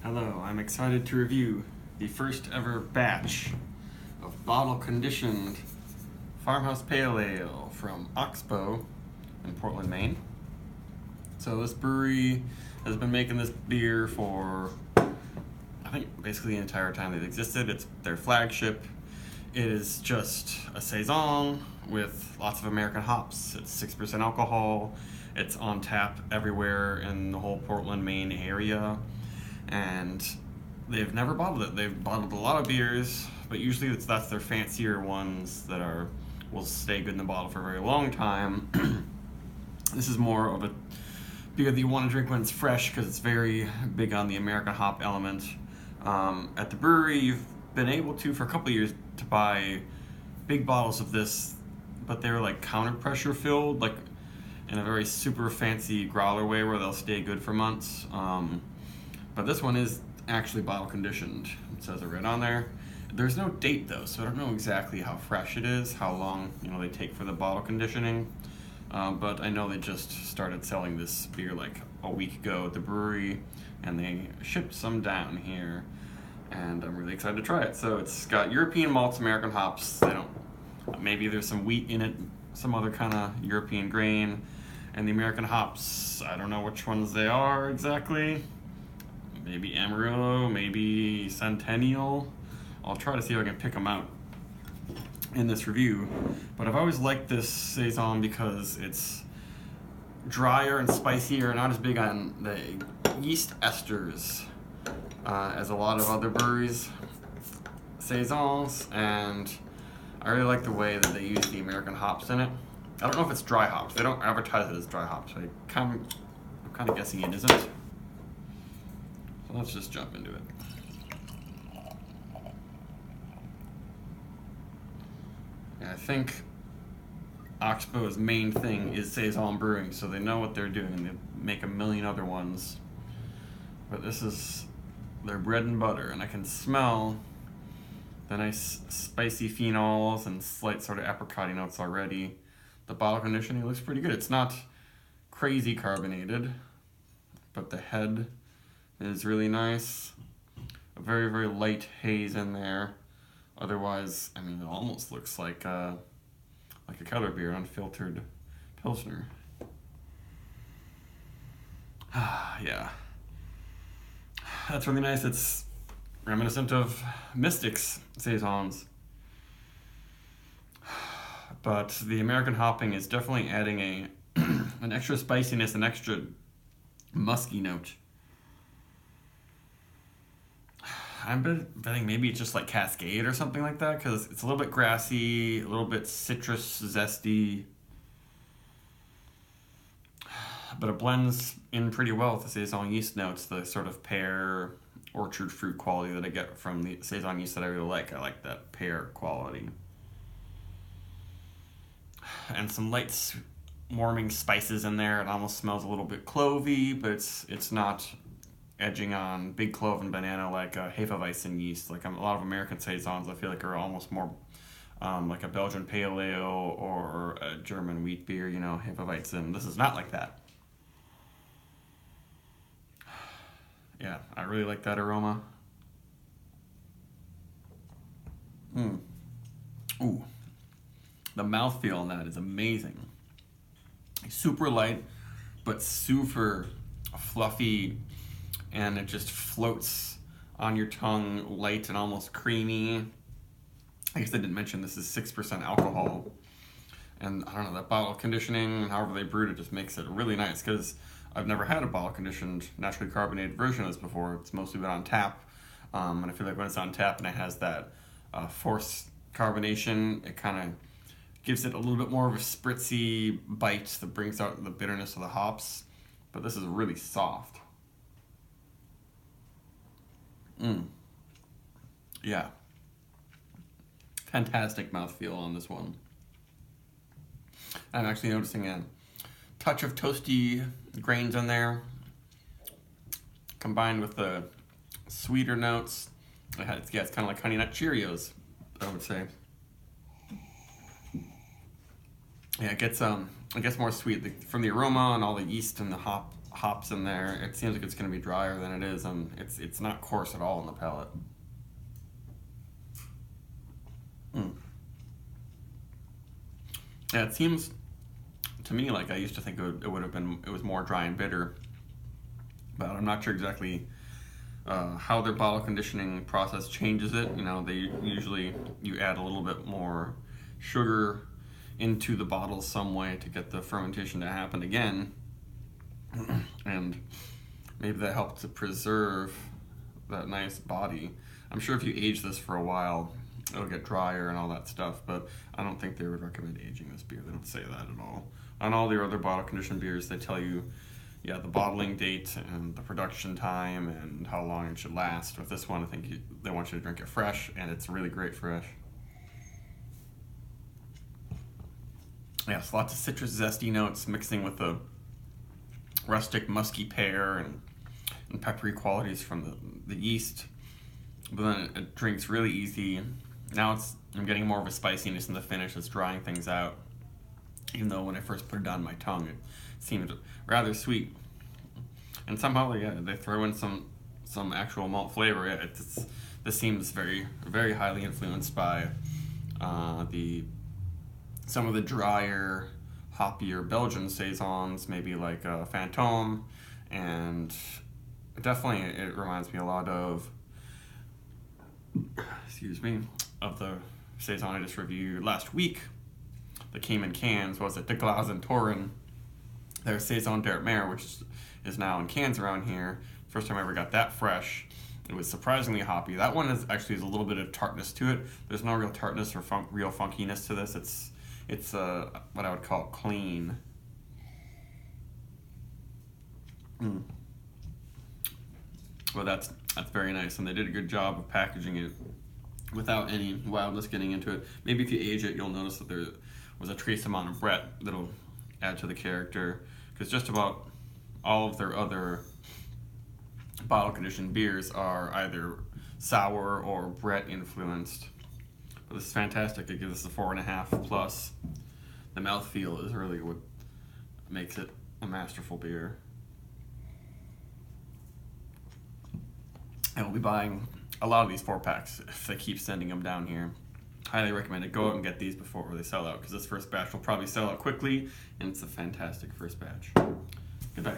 Hello, I'm excited to review the first ever batch of bottle conditioned Farmhouse Pale Ale from Oxbow in Portland, Maine. So this brewery has been making this beer for, I think, basically the entire time they've existed. It's their flagship. It is just a saison with lots of American hops. It's 6% alcohol. It's on tap everywhere in the whole Portland, Maine area. And they've never bottled it. They've bottled a lot of beers, but usually that's their fancier ones that will stay good in the bottle for a very long time. This is more of a beer that you want to drink when it's fresh because it's very big on the American hop element. At the brewery, you've been able to, for a couple of years, to buy big bottles of this, but they're like counter pressure filled, like in a very super fancy growler way where they'll stay good for months. But this one is actually bottle conditioned. It says it right on there. There's no date though, so I don't know exactly how fresh it is, how long they take for the bottle conditioning. But I know they just started selling this beer like a week ago at the brewery, and they shipped some down here, and I'm really excited to try it. So it's got European malts, American hops. Maybe there's some wheat in it, some other kind of European grain, and the American hops, I don't know which ones they are exactly. Maybe Amarillo, maybe Centennial. I'll try to see if I can pick them out in this review. But I've always liked this saison because it's drier and spicier, not as big on the yeast esters as a lot of other breweries' saisons, and I really like the way that they use the American hops in it. I don't know if it's dry hops. They don't advertise it as dry hops. I'm kind of guessing it isn't. So let's just jump into it. I think Oxbow's main thing is saison brewing, so they know what they're doing. They make a million other ones, but this is their bread and butter, and I can smell the nice spicy phenols and slight sort of apricot notes already. The bottle conditioning looks pretty good. It's not crazy carbonated, but the head is really nice. A very, very light haze in there. Otherwise, it almost looks like a Keller beer, unfiltered Pilsner. Yeah. That's really nice. It's reminiscent of Mystic's saisons. But the American hopping is definitely adding an extra spiciness, an extra musky note. I'm betting maybe it's just like Cascade or something like that, because it's a little bit grassy, a little bit citrus zesty, but it blends in pretty well with the saison yeast notes, the sort of pear, orchard fruit quality that I get from the saison yeast that I really like. I like that pear quality. And some light warming spices in there. It almost smells a little bit clovey, but it's not edging on big clove and banana like a Hefeweizen yeast. Like a lot of American saisons, I feel like are almost more like a Belgian pale ale or a German wheat beer. Hefeweizen. This is not like that. Yeah, I really like that aroma. Ooh, the mouthfeel on that is amazing. Super light, but super fluffy, and it just floats on your tongue, light and almost creamy. I guess I didn't mention this is 6% alcohol. And I don't know, that bottle conditioning, however they brewed it, just makes it really nice, because I've never had a bottle conditioned, naturally carbonated version of this before. It's mostly been on tap. And I feel like when it's on tap and it has that forced carbonation, it kind of gives it a little bit more of a spritzy bite that brings out the bitterness of the hops. But this is really soft. Yeah. Fantastic mouthfeel on this one. I'm actually noticing a touch of toasty grains in there, combined with the sweeter notes. It's kind of like Honey Nut Cheerios, I would say. Yeah, it gets more sweet from the aroma and all the yeast and the hop hops in there. It seems like it's going to be drier than it is, and it's not coarse at all on the palate. Yeah, it seems to me like I used to think it was more dry and bitter, but I'm not sure exactly how their bottle conditioning process changes it. You know, they usually, you add a little bit more sugar into the bottle some way to get the fermentation to happen again, and maybe that helps to preserve that nice body. I'm sure if you age this for a while, it'll get drier and all that stuff, but I don't think they would recommend aging this beer. They don't say that at all. On all the other bottle conditioned beers, they tell you, yeah, the bottling date and the production time and how long it should last. With this one, I think they want you to drink it fresh, and it's really great fresh. Yes, lots of citrus zesty notes mixing with the rustic musky pear and peppery qualities from the yeast. But then it drinks really easy. Now I'm getting more of a spiciness in the finish. It's drying things out. Even though when I first put it on my tongue, it seemed rather sweet. And somehow, yeah, they throw in some actual malt flavor. Yeah, this seems very, very highly influenced by some of the drier, hoppier Belgian saisons, maybe like Fantôme, and definitely it reminds me a lot of, of the saison I just reviewed last week that came in cans. Was it De Glace and Torin? Their Saison d'Artmer, which is now in cans around here. First time I ever got that fresh. It was surprisingly hoppy. That one has a little bit of tartness to it. There's no real tartness or real funkiness to this. It's what I would call clean. Well, that's very nice, and they did a good job of packaging it without any wildness getting into it. Maybe if you age it, you'll notice that there was a trace amount of Brett that'll add to the character, because just about all of their other bottle conditioned beers are either sour or Brett influenced. But this is fantastic. It gives us a 4.5 plus. The mouthfeel is really what makes it a masterful beer. I will be buying a lot of these 4-packs if they keep sending them down here. Highly recommend it. Go out and get these before they sell out, because this first batch will probably sell out quickly, and it's a fantastic first batch. Goodbye.